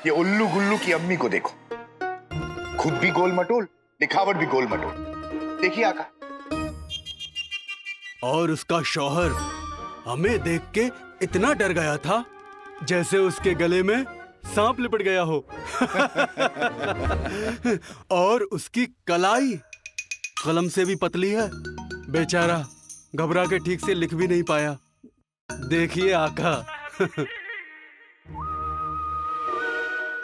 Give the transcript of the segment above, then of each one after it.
ये उल्लू गुल्लू की अम्मी को देखो, खुद भी गोल मटोल, दिखावट भी गोल मटोल। देखिए आका। और उसका शौहर हमें देख के इतना डर गया था जैसे उसके गले में सांप लिपट गया हो। और उसकी कलाई कलम से भी पतली है, बेचारा घबरा के ठीक से लिख भी नहीं पाया। देखिए आका।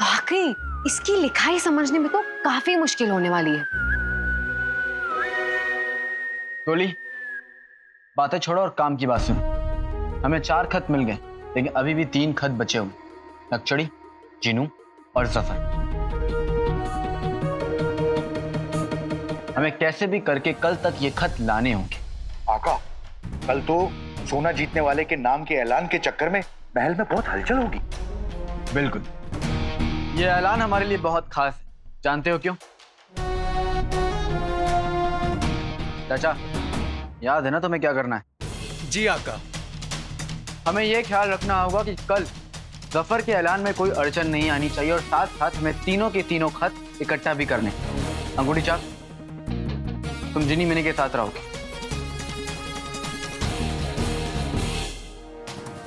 वाकई इसकी लिखाई समझने में तो काफी मुश्किल होने वाली है। टोली, बातें छोड़ो और काम की बात सुनो। हमें 4 खत मिल गए, लेकिन अभी भी 3 खत बचे हुए, नक्चड़ी, जिनू और जफर। हमें कैसे भी करके कल तक ये खत लाने होंगे। आका, कल तो सोना जीतने वाले के नाम के ऐलान के चक्कर में महल में बहुत हलचल होगी। बिल्कुल, ये ऐलान हमारे लिए बहुत खास है। जानते हो क्यों? चाचा, याद है ना तुम्हें क्या करना है? जी आका। हमें यह ख्याल रखना होगा कि कल जफर के ऐलान में कोई अड़चन नहीं आनी चाहिए, और साथ साथ हमें तीनों के तीनों खत इकट्ठा भी करने। अंगूठी चाप, तुम जिनी मिनी के साथ रहोगे।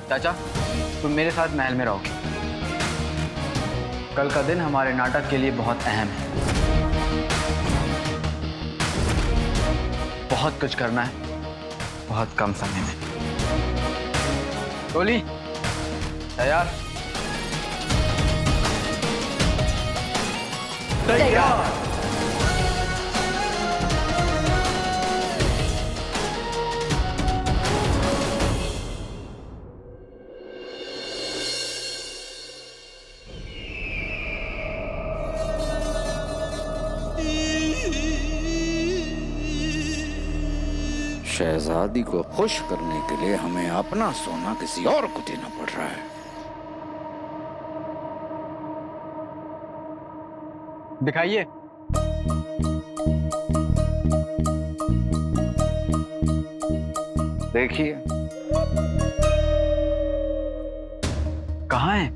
चाचा, तुम मेरे साथ महल में रहोगे। कल का दिन हमारे नाटक के लिए बहुत अहम है। बहुत कुछ करना है, बहुत कम समय में। टोली, तैयार? तैयार। शहजादी को खुश करने के लिए हमें अपना सोना किसी और को देना पड़ रहा है। दिखाइए। देखिए। कहाँ है?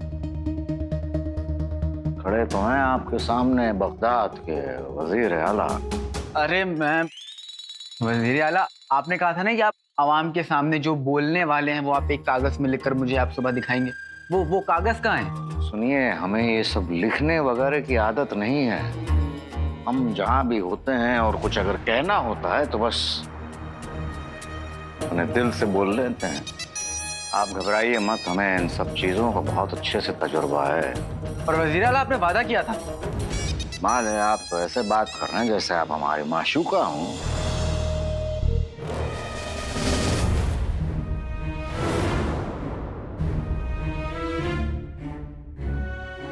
खड़े तो हैं आपके सामने बगदाद के वजीर आला। अरे मैं वजीर आला, आपने कहा था ना कि आप आवाम के सामने जो बोलने वाले हैं वो आप एक कागज में लिखकर मुझे आप सुबह दिखाएंगे। वो कागज कहाँ है? सुनिए, हमें ये सब लिखने वगैरह की आदत नहीं है। हम जहाँ भी होते हैं और कुछ अगर कहना होता है तो बस अपने दिल से बोल लेते हैं। आप घबराइए मत, हमें इन सब चीजों का बहुत अच्छे से तजुर्बा है। और वजीर आला, आपने वादा किया था। माल है, आप तो ऐसे बात कर रहे हैं जैसे आप हमारी माशूका हों।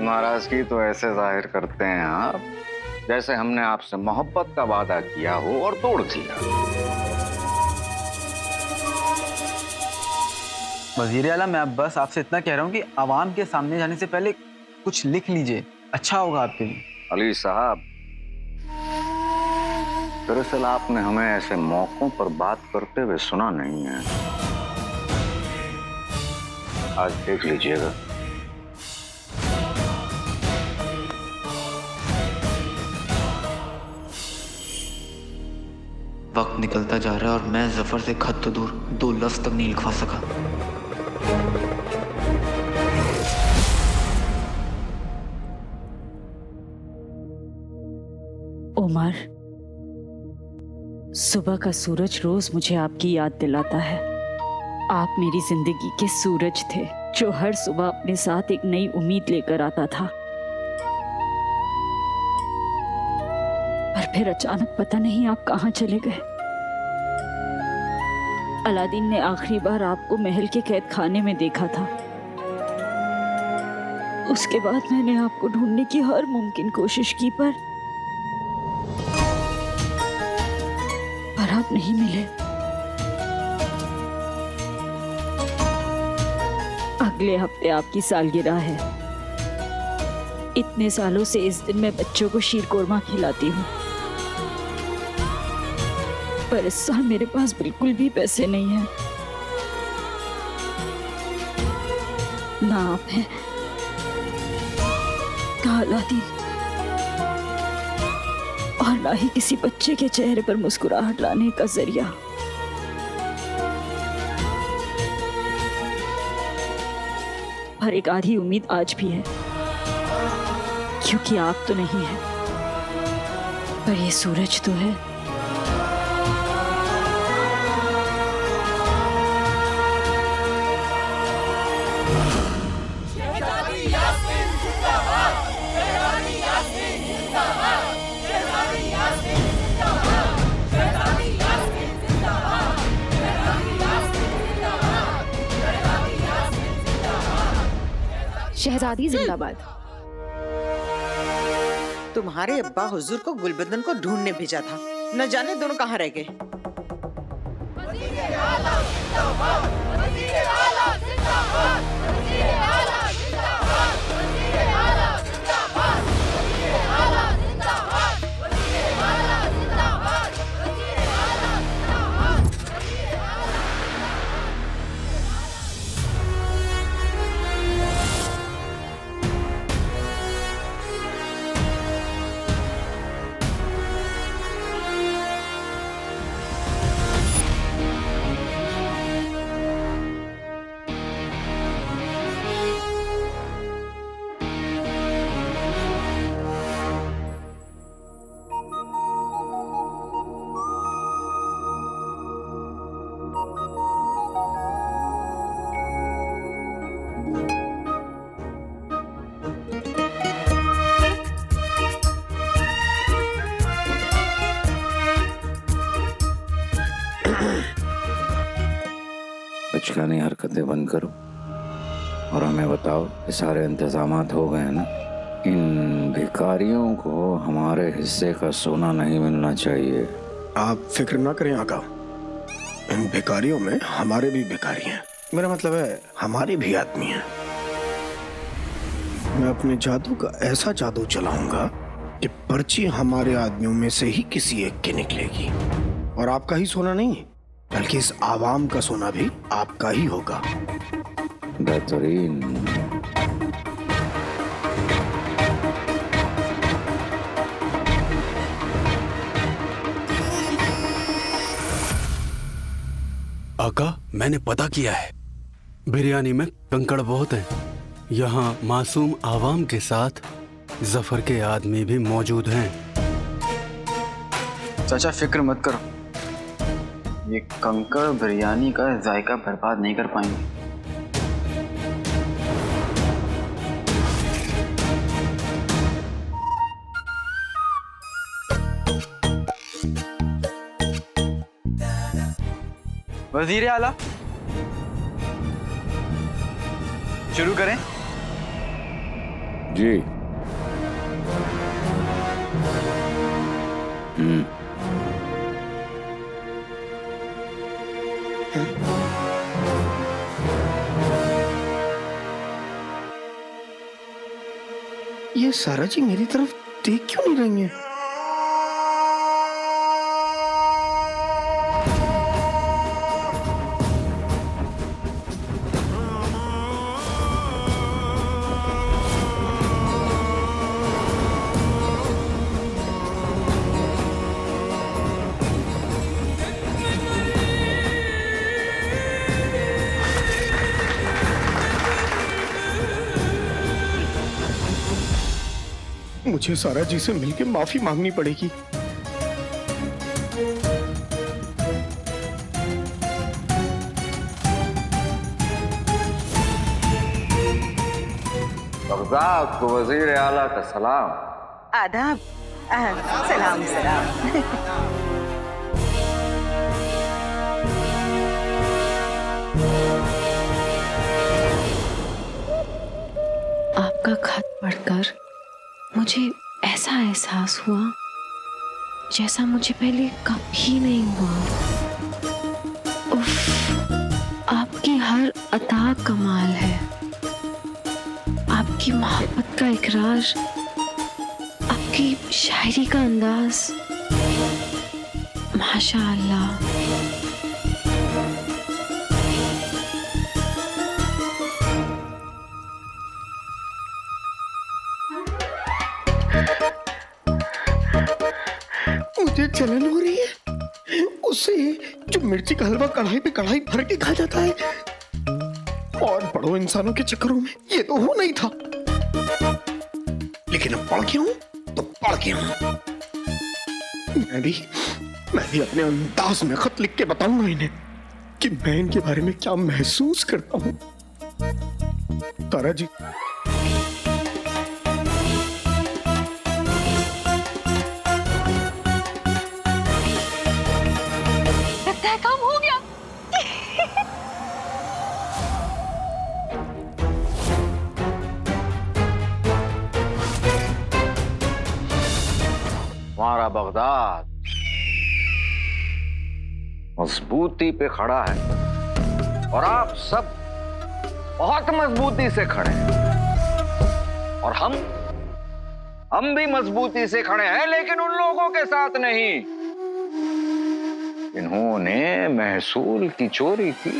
नाराजगी तो ऐसे जाहिर करते हैं आप जैसे हमने आपसे मोहब्बत का वादा किया हो और तोड़ दिया। वजीर आला, मैं अब बस आपसे इतना कह रहा हूँ कि आवाम के सामने जाने से पहले कुछ लिख लीजिए, अच्छा होगा आपके लिए। अली साहब, दरअसल आपने हमें ऐसे मौकों पर बात करते हुए सुना नहीं है। आज देख लीजिएगा। वक्त निकलता जा रहा है और मैं जफर से खत तो दूर 2 लफ्ज तक नहीं लिखवा सका। उमर, सुबह का सूरज रोज मुझे आपकी याद दिलाता है। आप मेरी जिंदगी के सूरज थे जो हर सुबह अपने साथ एक नई उम्मीद लेकर आता था। पर फिर अचानक पता नहीं आप कहां चले गए। अलादीन ने आखिरी बार आपको महल के कैद खाने में देखा था। उसके बाद मैंने आपको ढूंढने की हर मुमकिन कोशिश की, पर आप नहीं मिले। अगले हफ्ते आपकी सालगिरह है। इतने सालों से इस दिन मैं बच्चों को शीर कोरमा खिलाती हूँ, पर इस साल मेरे पास बिल्कुल भी पैसे नहीं हैं। ना आप हैं, था अलादीन, और ना ही किसी बच्चे के चेहरे पर मुस्कुराहट लाने का जरिया। पर एक आधी उम्मीद आज भी है, क्योंकि आप तो नहीं है, पर ये सूरज तो है। शहजादी जिंदाबाद। तुम्हारे अब्बा हुजूर को गुलबदन को ढूंढने भेजा था, न जाने दोनों कहाँ रह गए। बचकानी हरकतें बंद करो और हमें बताओ कि सारे इंतजामात हो गए हैं ना? इन भिखारियों को हमारे हिस्से का सोना नहीं मिलना चाहिए। आप फिक्र ना करें आका, इन भिखारियों में हमारे भी भिखारी हैं। मेरा मतलब है हमारे भी आदमी हैं। मैं अपने जादू का ऐसा जादू चलाऊंगा कि पर्ची हमारे आदमियों में से ही किसी एक की निकलेगी, और आपका ही सोना नहीं बल्कि इस आवाम का सोना भी आपका ही होगा। बेहतरीन। आका, मैंने पता किया है, बिरयानी में कंकड़ बहुत हैं। यहाँ मासूम आवाम के साथ जफर के आदमी भी मौजूद हैं। चाचा फिक्र मत करो, ये कंकड़ बिरयानी का जायका बर्बाद नहीं कर पाएंगे। वजीर आला, शुरू करें? जी। ये सारा जी मेरी तरफ देख क्यों नहीं रही हैं? मुझे सारा जी से मिलकर माफी मांगनी पड़ेगी। बगदाद को वजीर आला का सलाम। आदाब। सलाम सलाम। आपका खत पढ़कर मुझे ऐसा एहसास हुआ जैसा मुझे पहले कभी नहीं हुआ। उफ, आपकी हर अता कमाल है, आपकी मोहब्बत का इकरार, आपकी शायरी का अंदाज, माशाअल्लाह। मुझे जलन हो रही है उससे जो मिर्ची का हलवा कढ़ाई पे कढ़ाई भर के खा जाता है, और बड़ों इंसानों के चक्करों में ये तो हो नहीं था, लेकिन अब पढ़ गया हूं तो पढ़ गया हूं। मैं भी अपने अंदाज में खत लिख के बताऊंगा इन्हें कि मैं इनके बारे में क्या महसूस करता हूं। तारा जी, लगता है काम हो गया। हमारा बगदाद मजबूती पे खड़ा है और आप सब बहुत मजबूती से खड़े हैं, और हम भी मजबूती से खड़े हैं, लेकिन उन लोगों के साथ नहीं इन्होंने महसूल की चोरी की।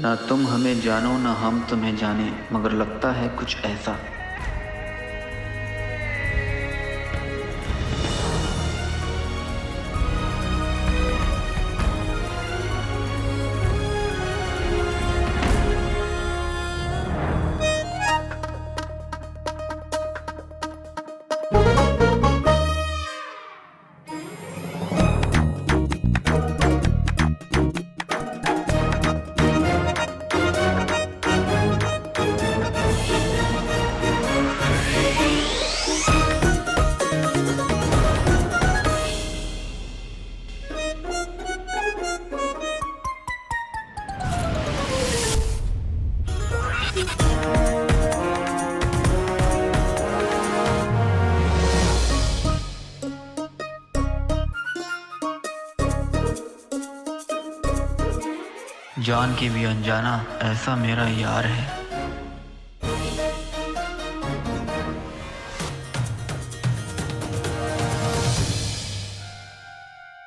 ना तुम हमें जानो ना हम तुम्हें जाने, मगर लगता है कुछ ऐसा। जान के भी अनजाना ऐसा मेरा यार है।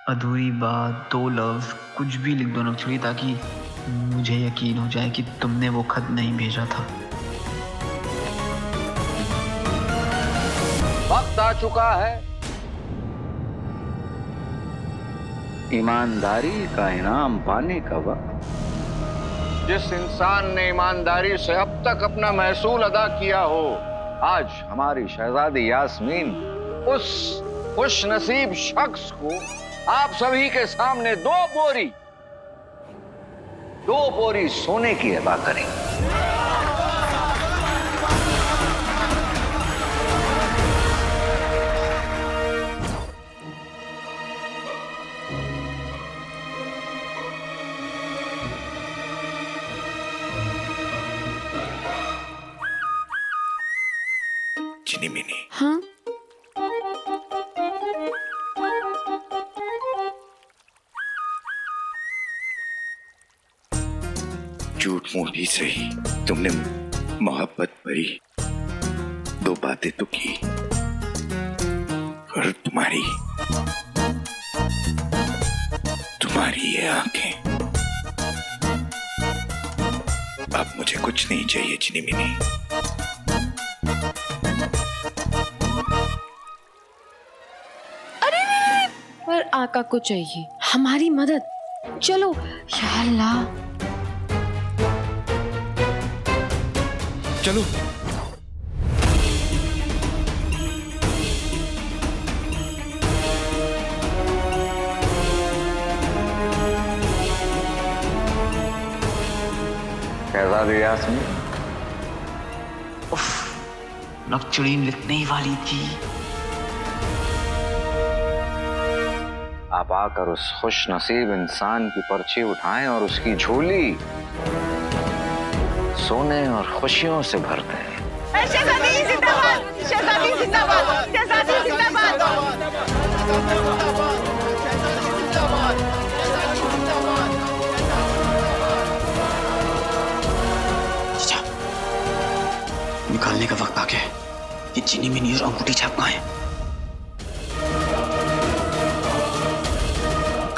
अधूरी बात, दो लफ्ज, कुछ भी लिख दो नक्सली, ताकि मुझे यकीन हो जाए कि तुमने वो खत नहीं भेजा था। वक्त आ चुका है ईमानदारी का इनाम पाने का वक्त। जिस इंसान ने ईमानदारी से अब तक अपना महसूल अदा किया हो, आज हमारी शहजादी यास्मीन उस खुश नसीब शख्स को आप सभी के सामने दो बोरी सोने की अदा करेंगे। चिनी हाँ, झूठ मूठ भी सही, तुमने मोहब्बत भरी 2 बातें तो की, और तुम्हारी ये आंखें। अब मुझे कुछ नहीं चाहिए चिनी-मिनी। पर आका को चाहिए हमारी मदद। चलो या अल्लाह। चलो। शहजादी यास्मीन, नकचुड़ीन लिखने ही वाली थी। आप आकर उस खुश नसीब इंसान की पर्ची उठाएं और उसकी झोली सोने और खुशियों से भर दें। शहजादी जिंदाबाद, शहजादी जिंदाबाद, शहजादी जिंदाबाद। निकालने का वक्त आ गया है। ये चीनी मिनी और अंगूठी छाप कहाँ है?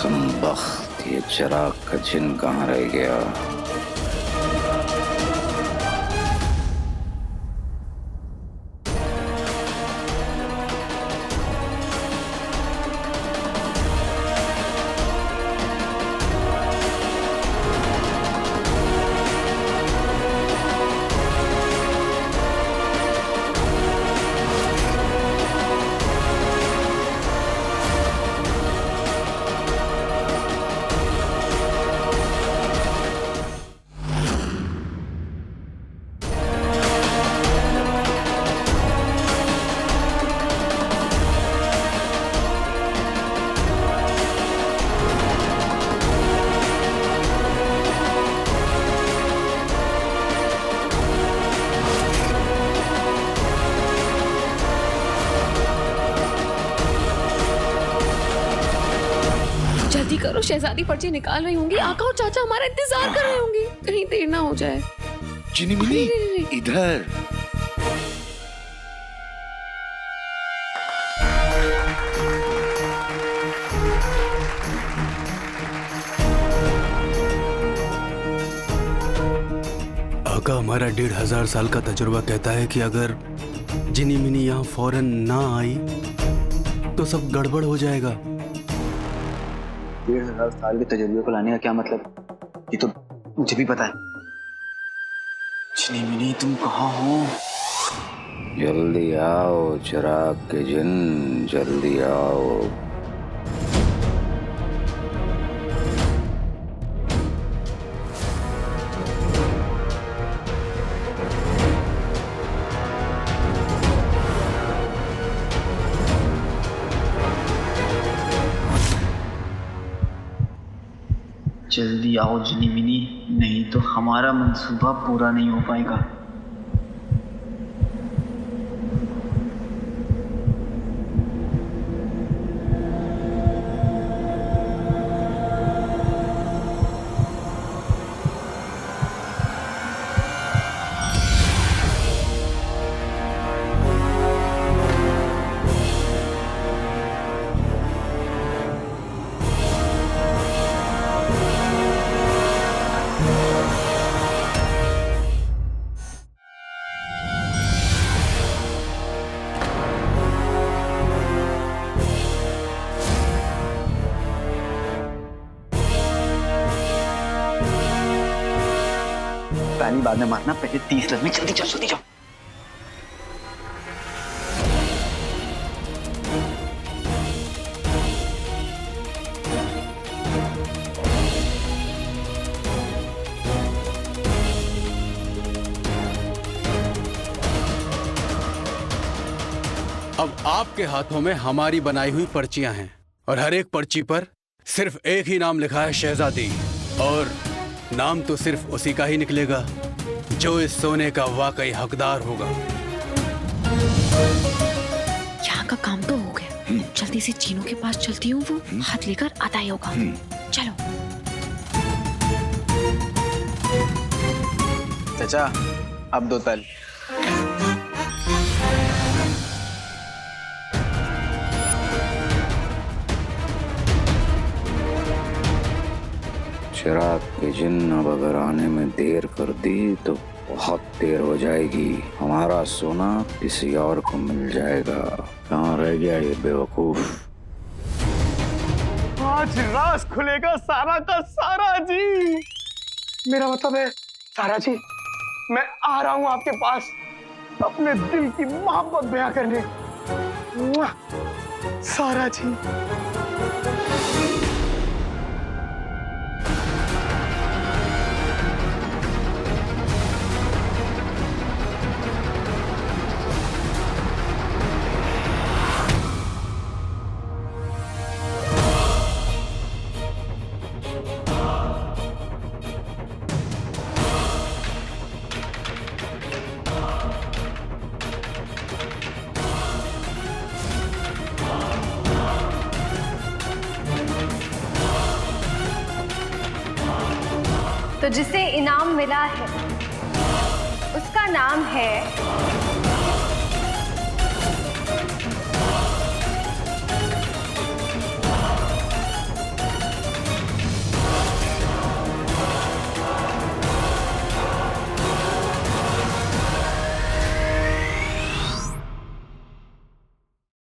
कमबख्त, ये चिराग का जिन कहाँ रह गया? जल्दी करो, शहजादी पर्ची निकाल रही होंगी। आका और चाचा हमारा इंतजार कर रहे होंगे, कहीं देर ना हो जाए। चिनी-मिनी इधर। आका, हमारा 1500 साल का तजुर्बा कहता है कि अगर जिनी मिनी यहाँ फौरन ना आई तो सब गड़बड़ हो जाएगा। 1500 साल के तजुर्बे को लाने का क्या मतलब? ये तो मुझे भी पता है। चिनी मिनी, तुम कहाँ हो? जल्दी आओ चिराग के जिन, जल्दी आओ। जल्दी आओ जिनी मिनी, नहीं तो हमारा मंसूबा पूरा नहीं हो पाएगा। पहली बाद में मारना, पहले 30 लग में। जल्दी जाओ, जल्दी जाओ। अब आपके हाथों में हमारी बनाई हुई पर्चियां हैं और हर एक पर्ची पर सिर्फ एक ही नाम लिखा है, शहजादी। और नाम तो सिर्फ उसी का ही निकलेगा जो इस सोने का वाकई हकदार होगा। यहाँ का काम तो हो गया, जल्दी से चीनू के पास चलती हूँ, वो हाथ लेकर आता ही होगा। चलो। चाचा, अब 2 तल। चिराग के जिन अब अगर आने में देर कर दी तो बहुत देर हो जाएगी। हमारा सोना किसी और को मिल जाएगा। कहाँ रह गया ये बेवकूफ? आज राज खुलेगा सारा का सारा जी। मेरा मतलब है सारा जी, मैं आ रहा हूं आपके पास अपने दिल की मोहब्बत बयां करने। मुआ! सारा जी। तो जिसे इनाम मिला है उसका नाम है